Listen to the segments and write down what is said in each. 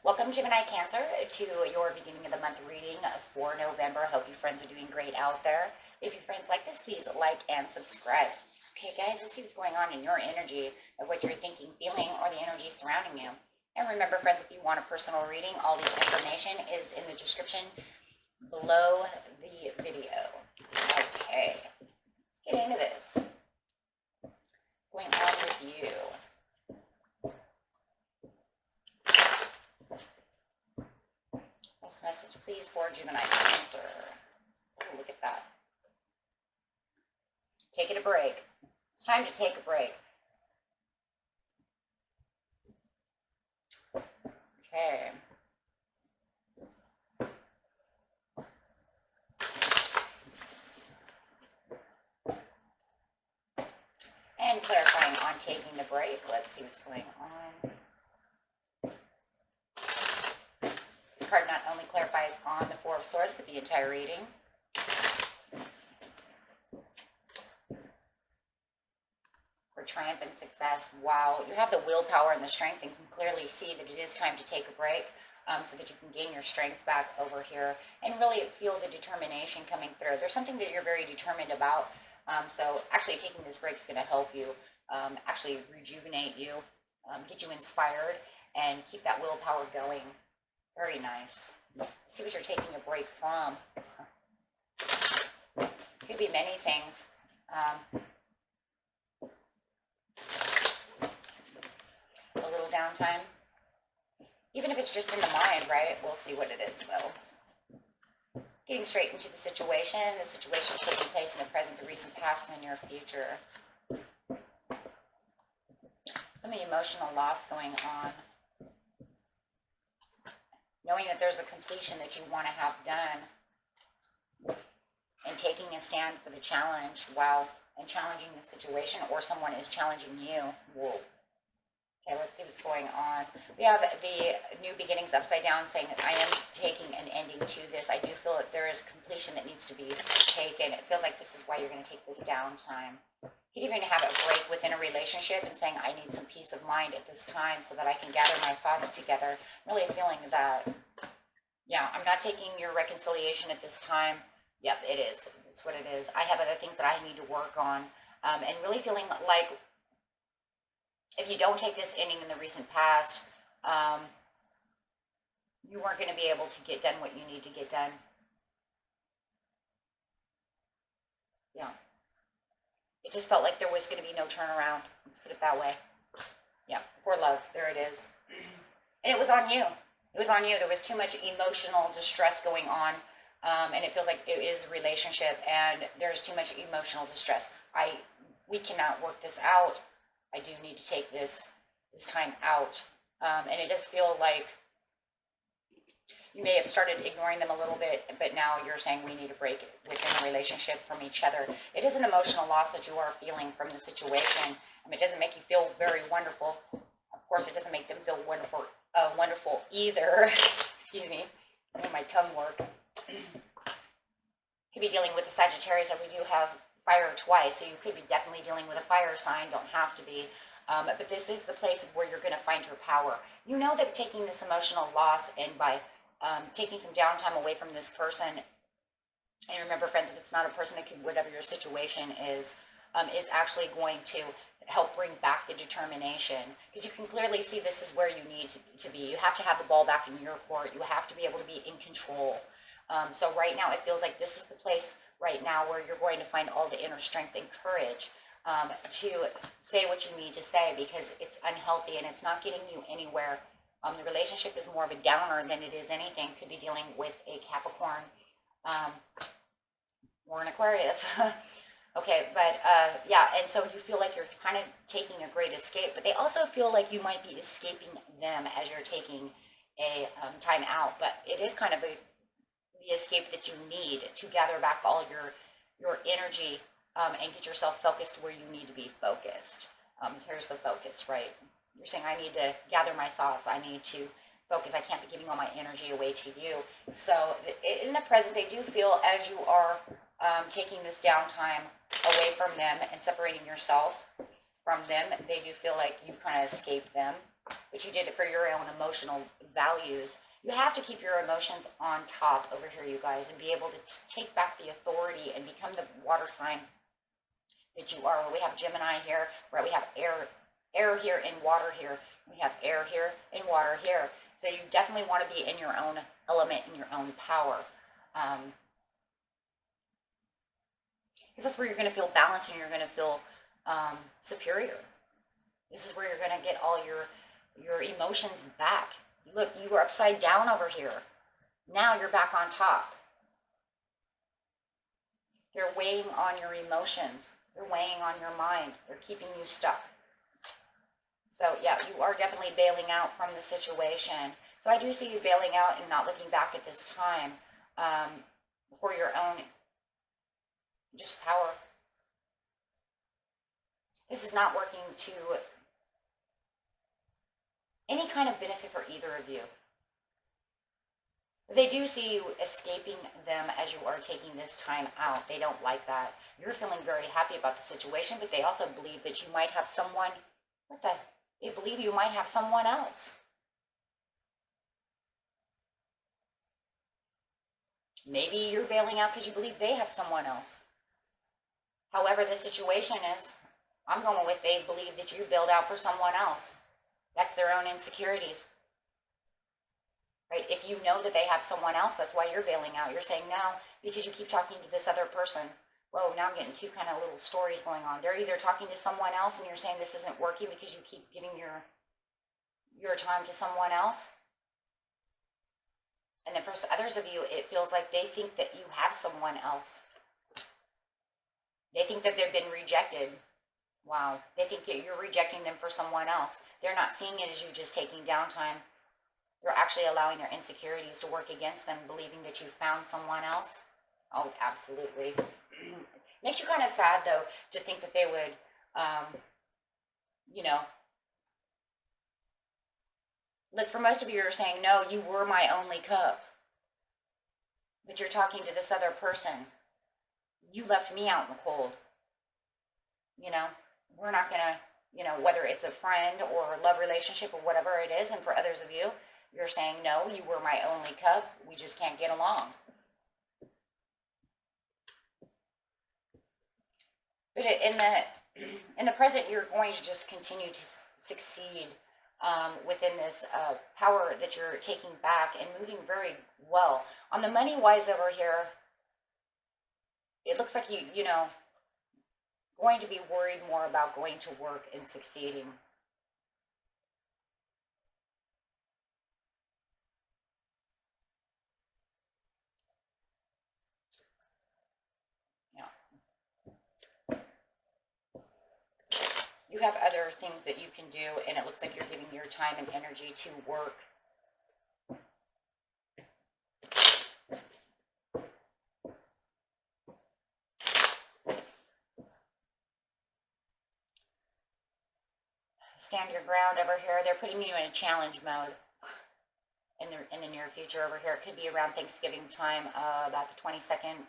Welcome, Gemini Cancer, to your beginning of the month reading for November. Hope you friends are doing great out there. If your friends like this, please like and subscribe. Okay, guys, let's see what's going on in your energy of what you're thinking, feeling, or the energy surrounding you. And remember, friends, if you want a personal reading, all the information is in the description below the video. Okay, let's get into this. What's going on with you? Message, please, for Gemini Cancer. Oh, look at that. Taking a break. It's time to take a break. Okay. And clarifying on taking the break. Let's see what's going on. Card not only clarifies on the Four of Swords, but the entire reading. For triumph and success, wow, you have the willpower and the strength and can clearly see that it is time to take a break so that you can gain your strength back over here and really feel the determination coming through. There's something that you're very determined about, so actually taking this break is going to help you actually rejuvenate you, get you inspired, and keep that willpower going. Very nice. Let's see what you're taking a break from. Could be many things. A little downtime. Even if it's just in the mind, right? We'll see what it is, though. Getting straight into the situation. The situation is taking place in the present, the recent past, and the near future. Some emotional loss going on. Knowing that there's a completion that you want to have done and taking a stand for the challenge and challenging the situation, or someone is challenging you. Whoa. Okay, let's see what's going on. We have the new beginnings upside down saying that I am taking an ending to this. I do feel that there is completion that needs to be taken. It feels like this is why you're going to take this downtime. You could even have a break within a relationship and saying, I need some peace of mind at this time so that I can gather my thoughts together. I'm really feeling that, yeah, I'm not taking your reconciliation at this time. Yep, it is. It's what it is. I have other things that I need to work on. And really feeling like if you don't take this ending in the recent past, you weren't going to be able to get done what you need to get done. Yeah. It just felt like there was going to be no turnaround. Let's put it that way. Yeah, for love. There it is. And it was on you. It was on you. There was too much emotional distress going on. And it feels like it is a relationship. And there's too much emotional distress. We cannot work this out. I do need to take this time out. And it does feel like you may have started ignoring them a little bit, but now you're saying we need a break within a relationship from each other. It is an emotional loss that you are feeling from the situation. It doesn't make you feel very wonderful. Of course, it doesn't make them feel wonderful either. Excuse me, I made my tongue work. Could be dealing with the Sagittarius, and we do have fire twice, so you could be definitely dealing with a fire sign. Don't have to be. But this is the place where you're going to find your power. You know that taking this emotional loss and by taking some downtime away from this person, and remember, friends, if it's not a person that can, whatever your situation is actually going to help bring back the determination, because you can clearly see this is where you need to be. You have to have the ball back in your court. You have to be able to be in control. So right now, it feels like this is the place right now where you're going to find all the inner strength and courage to say what you need to say, because it's unhealthy and it's not getting you anywhere. The relationship is more of a downer than it is anything. Could be dealing with a Capricorn or an Aquarius. Okay, but yeah, and so you feel like you're kind of taking a great escape, but they also feel like you might be escaping them as you're taking a time out. But it is kind of the escape that you need to gather back all your energy and get yourself focused where you need to be focused. Here's the focus, right? You're saying, I need to gather my thoughts. I need to focus. I can't be giving all my energy away to you. So in the present, they do feel as you are taking this downtime away from them and separating yourself from them, they do feel like you kind of escape them. but you did it for your own emotional values. You have to keep your emotions on top over here, you guys, and be able to take back the authority and become the water sign that you are. Where we have Gemini here, where we have air here and water here. We have air here and water here. So you definitely want to be in your own element, in your own power. Because that's where you're going to feel balanced and you're going to feel superior. This is where you're going to get all your emotions back. Look, you were upside down over here. Now you're back on top. They're weighing on your emotions. They're weighing on your mind. They're keeping you stuck. So yeah, you are definitely bailing out from the situation. So I do see you bailing out and not looking back at this time for your own just power. This is not working to any kind of benefit for either of you. They do see you escaping them as you are taking this time out. They don't like that. You're feeling very happy about the situation, but they also believe that you might have someone, they believe you might have someone else. Maybe you're bailing out because you believe they have someone else. However the situation is, I'm going with they believe that you bailed out for someone else. That's their own insecurities. Right? If you know that they have someone else, that's why you're bailing out. You're saying no because you keep talking to this other person. Whoa, now I'm getting two kind of little stories going on. They're either talking to someone else and you're saying this isn't working because you keep giving your time to someone else. And then for others of you, it feels like they think that you have someone else. They think that they've been rejected. Wow. They think that you're rejecting them for someone else. They're not seeing it as you just taking downtime. They're actually allowing their insecurities to work against them, believing that you found someone else. Oh, absolutely. Makes you kind of sad, though, to think that they would, look, for most of you are saying, no, you were my only cup. But you're talking to this other person. You left me out in the cold. We're not going to, whether it's a friend or a love relationship or whatever it is, and for others of you, you're saying, no, you were my only cup. We just can't get along. But in the present, you're going to just continue to succeed within this power that you're taking back and moving very well. On the money-wise over here, it looks like you going to be worried more about going to work and succeeding. You have other things that you can do, and it looks like you're giving your time and energy to work. Stand your ground over here. They're putting you in a challenge mode in the near future over here. It could be around Thanksgiving time, about the 22nd.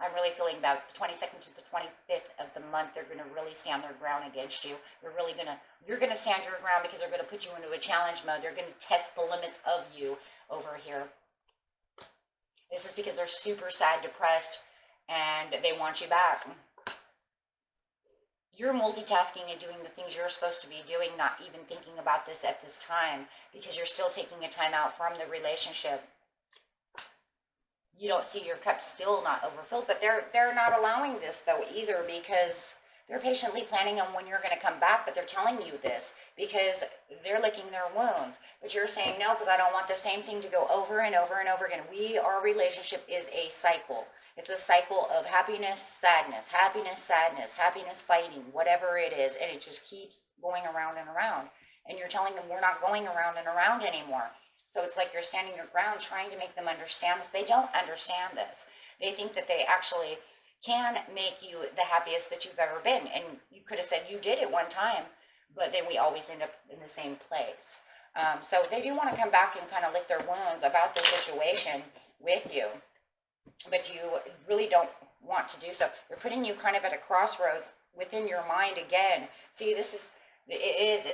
I'm really feeling about the 22nd to the 25th of the month, they're going to really stand their ground against you. You're going to stand your ground because they're going to put you into a challenge mode. They're going to test the limits of you over here. This is because they're super sad, depressed, and they want you back. You're multitasking and doing the things you're supposed to be doing, not even thinking about this at this time, because you're still taking a time out from the relationship. You don't see your cup still not overfilled, but they're not allowing this though either, because they're patiently planning on when you're going to come back, but they're telling you this because they're licking their wounds. But you're saying no, because I don't want the same thing to go over and over and over again. Our relationship is a cycle. It's a cycle of happiness, sadness, happiness, fighting, whatever it is, and it just keeps going around and around. And you're telling them we're not going around and around anymore. So it's like you're standing your ground trying to make them understand this. They don't understand this. They think that they actually can make you the happiest that you've ever been. And you could have said you did it one time, but then we always end up in the same place. So they do want to come back and kind of lick their wounds about the situation with you. But you really don't want to do so. They're putting you kind of at a crossroads within your mind again. See, it's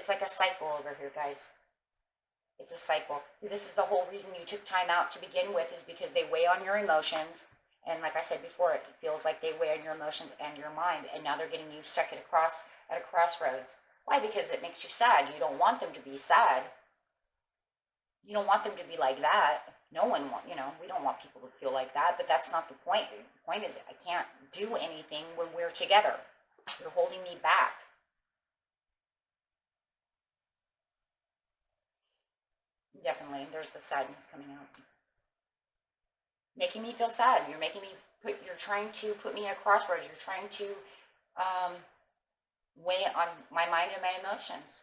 like a cycle over here, guys. It's a cycle. See, this is the whole reason you took time out to begin with, is because they weigh on your emotions. And like I said before, it feels like they weigh on your emotions and your mind. And now they're getting you stuck at a crossroads. Why? Because it makes you sad. You don't want them to be sad. You don't want them to be like that. No one want, we don't want people to feel like that, but that's not the point. The point is, I can't do anything when we're together. You're holding me back. Definitely, there's the sadness coming out. Making me feel sad. You're trying to put me at a crossroads. You're trying to weigh on my mind and my emotions.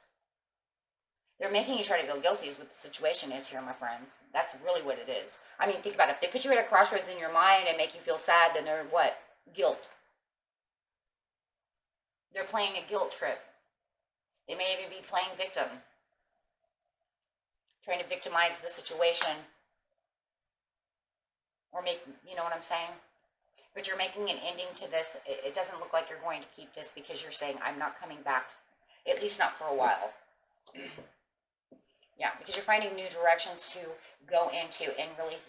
They're making you try to feel guilty is what the situation is here, my friends. That's really what it is. I mean, think about it. If they put you at a crossroads in your mind and make you feel sad, then they're what? Guilt. They're playing a guilt trip. They may even be playing victim. Trying to victimize the situation. Or you know what I'm saying? But you're making an ending to this. It doesn't look like you're going to keep this because you're saying, I'm not coming back, at least not for a while. Yeah, because you're finding new directions to go into and really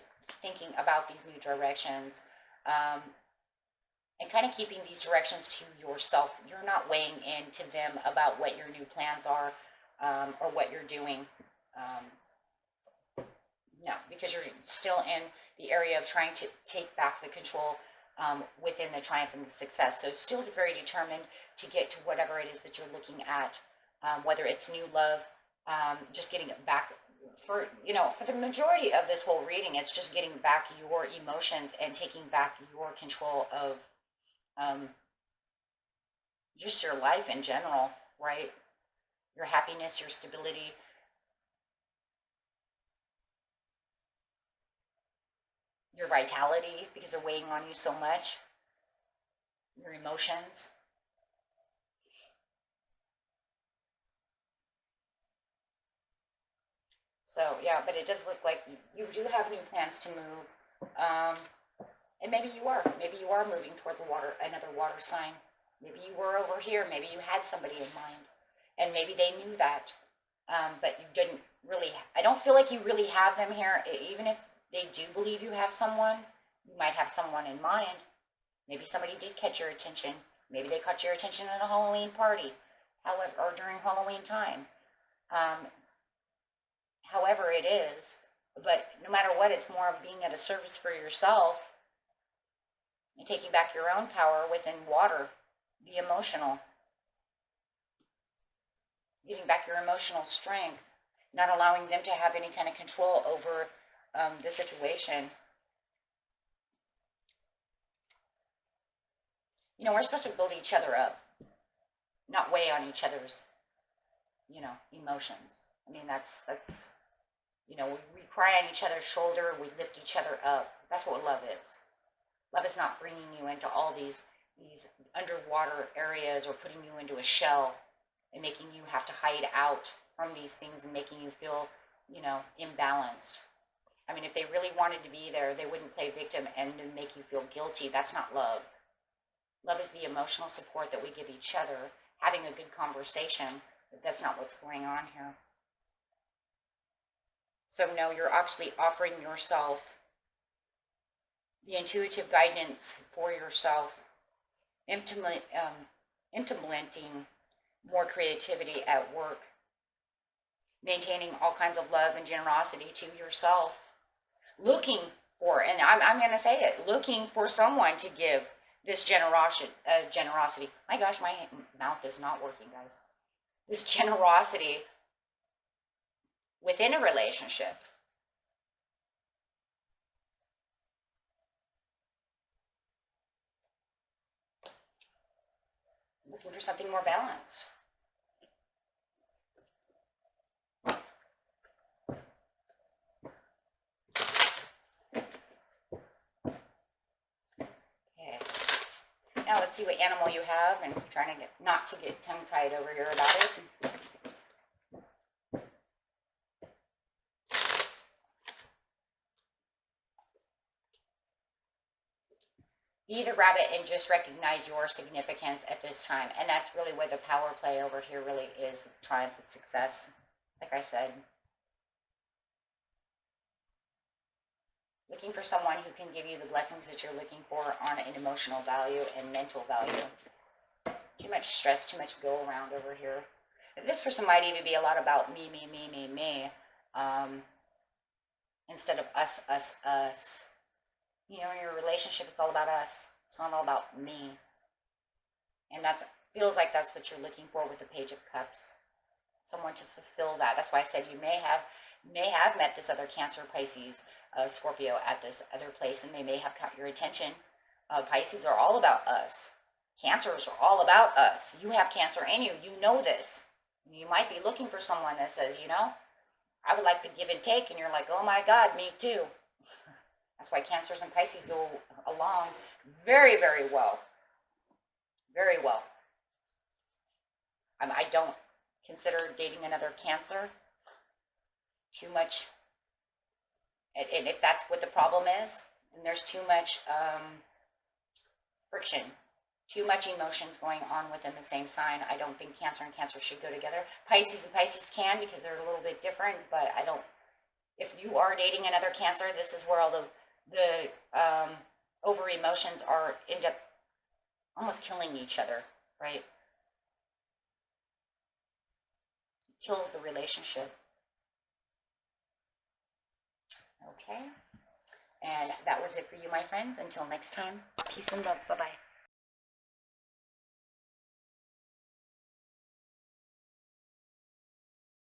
thinking about these new directions. And kind of keeping these directions to yourself. You're not weighing into them about what your new plans are or what you're doing. No, because you're still in the area of trying to take back the control within the triumph and the success. So still very determined to get to whatever it is that you're looking at, whether it's new love, just getting it back. For the majority of this whole reading, it's just getting back your emotions and taking back your control of just your life in general, right? Your happiness, your stability. Your vitality, because they're weighing on you so much. Your emotions. So, yeah, but it does look like you do have new plans to move. And maybe you are. Maybe you are moving towards another water sign. Maybe you were over here. Maybe you had somebody in mind. And maybe they knew that. But you didn't really. I don't feel like you really have them here. Even if they do believe you have someone, you might have someone in mind. Maybe somebody did catch your attention. Maybe they caught your attention at a Halloween party. However, or during Halloween time. However it is. But no matter what, it's more of being at a service for yourself and taking back your own power within water. Be emotional. Getting back your emotional strength. Not allowing them to have any kind of control over the situation. We're supposed to build each other up. Not weigh on each other's, emotions. I mean, that's we cry on each other's shoulder, we lift each other up. That's what love is. Love is not bringing you into all these underwater areas or putting you into a shell and making you have to hide out from these things and making you feel, imbalanced. I mean, if they really wanted to be there, they wouldn't play victim and make you feel guilty. That's not love. Love is the emotional support that we give each other, having a good conversation, but that's not what's going on here. So no, you're actually offering yourself the intuitive guidance for yourself, implementing more creativity at work, maintaining all kinds of love and generosity to yourself, looking for, and I'm going to say it, looking for someone to give this generosity. My gosh, my mouth is not working, guys. This generosity within a relationship. Looking for something more balanced. Now let's see what animal you have, and trying to not to get tongue-tied over here about it. Be the rabbit and just recognize your significance at this time. And that's really where the power play over here really is with triumph and success. Like I said, looking for someone who can give you the blessings that you're looking for on an emotional value and mental value. Too much stress, too much go around over here. This person might even be a lot about me, instead of us, us, us. You know, in your relationship, it's all about us. It's not all about me. And that feels like that's what you're looking for with the Page of Cups. Someone to fulfill that. That's why I said you may have met this other Cancer, Pisces, Scorpio at this other place, and they may have caught your attention. Pisces are all about us. Cancers are all about us. You have Cancer in you. You know this. You might be looking for someone that says, you know, I would like to give and take, and you're like, oh my God, me too. That's why Cancers and Pisces go along very, very well. Very well. I don't consider dating another Cancer too much. And if that's what the problem is, then there's too much friction, too much emotions going on within the same sign. I don't think Cancer and Cancer should go together. Pisces and Pisces can, because they're a little bit different, but I don't. If you are dating another Cancer, this is where all the over emotions end up almost killing each other, right? It kills the relationship. Okay. And that was it for you, my friends. Until next time, peace and love. Bye-bye.